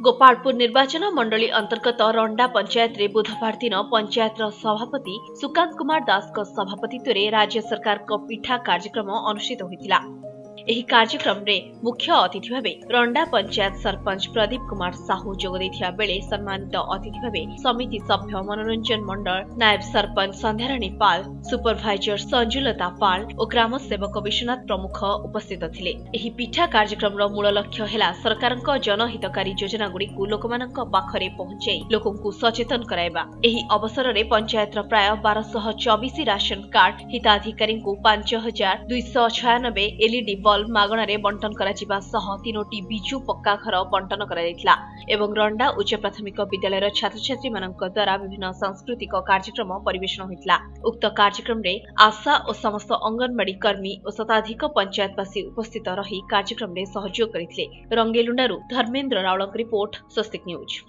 गोपालपुर निर्वाचन मंडली अंतर्गत रंडा पंचायत रे बुधवार दिन पंचायत सभापति सुकांत कुमार दास सभापतित्व रे राज्य सरकार को पीठा कार्यक्रम अनुष्ठित होइतिला। एही कार्यक्रम रे मुख्य अतिथि भावे रंडा पंचायत सरपंच प्रदीप कुमार साहू जोग दैथिया बेले सम्मानित अतिथि भावे समिति सभ्य मनोरंजन मंडल नायब सरपंच संध्याराणी पाल सुपरभाइजर संजुलता पाल और ग्राम सेवक विश्वनाथ प्रमुख उपस्थित थिले। एही पीठा कार्यक्रम रो मूल लक्ष्य हेला सरकारक जनहितकारी योजना गुडी को लोकमानक पाखरे पहुंचाई लोकंकु सचेतन कराइबा। एही अवसर रे पंचायत प्राय 1224 राशन कार्ड हिताधिकारी को 5296 एलईडी बल्ब मागणारे बंटन कराजिबा सह 3टी बिजु पक्का घर बंटन कराଯାଇथिला एवं रंडा उच्च प्राथमिक विद्यालयर छात्र छात्री मानक द्वारा विभिन्न सांस्कृतिक कार्यक्रम परिवेषण होइतिला। उक्त कार्यक्रम रे आशा और समस्त अंगनवाड़ी कर्मी और शताधिक पंचायतवासी उपस्थित रही कार्यक्रम रे सहयोग करथिले। रंगेलुंडारू धर्मेंद्र रावलक रिपोर्ट स्वस्तिक न्यूज।